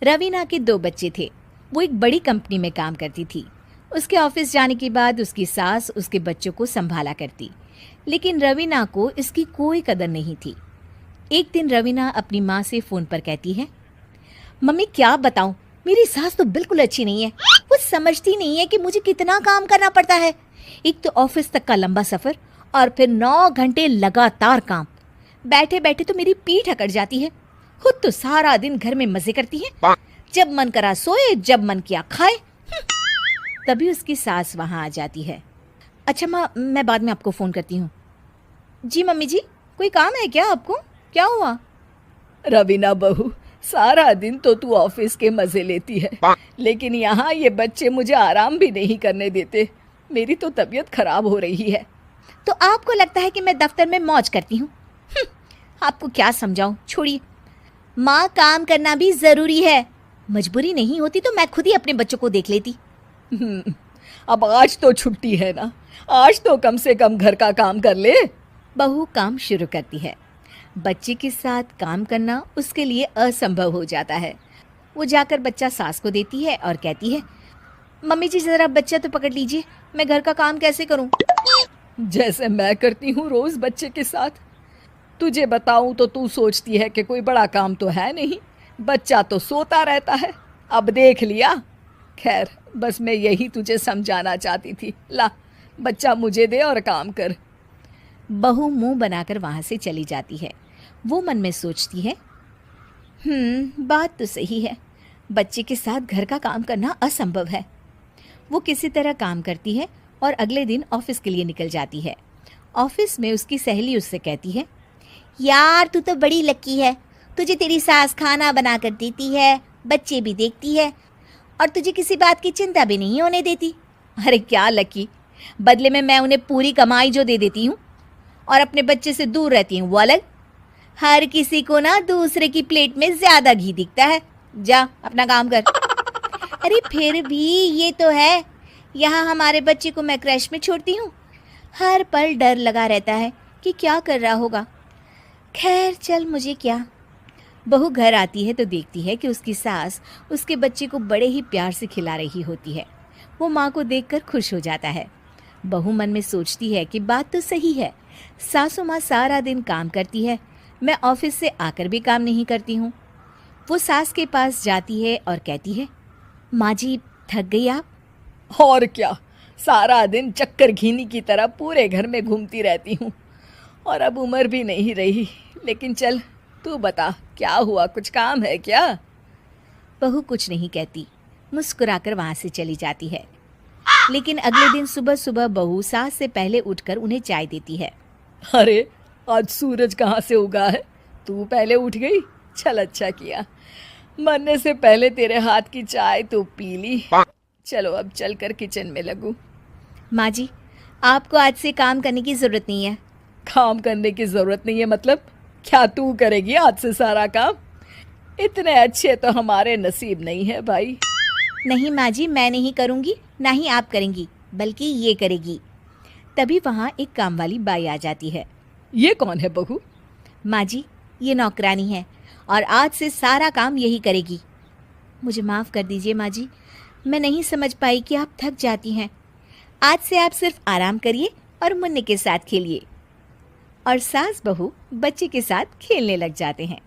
रवीना के 2 बच्चे थे। वो एक बड़ी कंपनी में काम करती थी। उसके ऑफिस जाने के बाद उसकी सास उसके बच्चों को संभाला करती, लेकिन रवीना को इसकी कोई कदर नहीं थी। एक दिन रवीना अपनी माँ से फ़ोन पर कहती है, मम्मी क्या बताऊं, मेरी सास तो बिल्कुल अच्छी नहीं है। वो समझती नहीं है कि मुझे कितना काम करना पड़ता है। एक तो ऑफिस तक का लंबा सफ़र और फिर 9 घंटे लगातार काम। बैठे बैठे तो मेरी पीठ अकड़ जाती है। खुद तो सारा दिन घर में मजे करती है, जब मन करा सोए, जब मन किया खाए। तभी उसकी सास वहां आ जाती है। अच्छा माँ, मैं बाद में आपको फ़ोन करती हूँ। जी मम्मी जी, कोई काम है क्या आपको? क्या हुआ? रवीना बहू, सारा दिन तो तू ऑफिस के मजे लेती है, लेकिन यहाँ ये बच्चे मुझे आराम भी नहीं करने देते। मेरी तो तबीयत खराब हो रही है। तो आपको लगता है कि मैं दफ्तर में मौज करती हूँ? आपको क्या समझाऊं, छोड़िए। माँ, काम करना भी ज़रूरी है। मजबूरी नहीं होती तो मैं खुद ही अपने बच्चों को देख लेती। अब आज तो छुट्टी है ना, आज तो कम से कम घर का काम कर ले। बहू काम शुरू करती है। बच्चे के साथ काम करना उसके लिए असंभव हो जाता है। वो जाकर बच्चा सास को देती है और कहती है, मम्मी जी ज़रा बच्चा तो पकड़ लीजिए, मैं घर का काम कैसे करूं? जैसे मैं करती हूँ रोज बच्चे के साथ। तुझे बताऊं तो तू सोचती है कि कोई बड़ा काम तो है नहीं, बच्चा तो सोता रहता है। अब देख लिया। खैर, बस मैं यही तुझे समझाना चाहती थी। ला, बच्चा मुझे दे और काम कर। बहू मुंह बनाकर वहां से चली जाती है। वो मन में सोचती है, बात तो सही है, बच्चे के साथ घर का काम करना असंभव है। वो किसी तरह काम करती है और अगले दिन ऑफिस के लिए निकल जाती है। ऑफिस में उसकी सहेली उससे कहती है, यार तू तो बड़ी लकी है, तुझे तेरी सास खाना बना कर देती है, बच्चे भी देखती है और तुझे किसी बात की चिंता भी नहीं होने देती। अरे क्या लकी, बदले में मैं उन्हें पूरी कमाई जो दे देती हूँ और अपने बच्चे से दूर रहती हूँ वो अलग। हर किसी को ना दूसरे की प्लेट में ज्यादा घी दिखता है। जा अपना काम कर। अरे फिर भी ये तो है, यहाँ हमारे बच्चे को मैं क्रैश में छोड़ती हूँ, हर पल डर लगा रहता है कि क्या कर रहा होगा। खैर चल, मुझे क्या। बहू घर आती है तो देखती है कि उसकी सास उसके बच्चे को बड़े ही प्यार से खिला रही होती है। वो माँ को देखकर खुश हो जाता है। बहू मन में सोचती है कि बात तो सही है, सासू माँ सारा दिन काम करती है, मैं ऑफिस से आकर भी काम नहीं करती हूँ। वो सास के पास जाती है और कहती है, माँ जी थक गई आप? और क्या, सारा दिन चक्कर घीनी की तरह पूरे घर में घूमती रहती हूँ और अब उम्र भी नहीं रही। लेकिन चल तू बता, क्या हुआ, कुछ काम है क्या? बहू कुछ नहीं कहती, मुस्कुराकर वहाँ से चली जाती है। लेकिन अगले दिन सुबह सुबह बहू सास से पहले उठकर उन्हें चाय देती है। अरे आज सूरज कहाँ से उगा है, तू पहले उठ गई। चल अच्छा किया, मरने से पहले तेरे हाथ की चाय तो पी ली। चलो अब चलकर किचन में लगूं। माँ जी, आपको आज से काम करने की ज़रूरत नहीं है। काम करने की ज़रूरत नहीं है मतलब? क्या तू करेगी आज से सारा काम? इतने अच्छे तो हमारे नसीब नहीं है भाई। नहीं माँ जी, मैं नहीं करूँगी, ना ही आप करेंगी, बल्कि ये करेगी। तभी वहाँ एक काम वाली बाई आ जाती है। ये कौन है बहू? माँ जी, ये नौकरानी है और आज से सारा काम यही करेगी। मुझे माफ़ कर दीजिए माँ जी, मैं नहीं समझ पाई कि आप थक जाती हैं। आज से आप सिर्फ आराम करिए और मुन्ने के साथ खेलिए। और सास बहू बच्चे के साथ खेलने लग जाते हैं।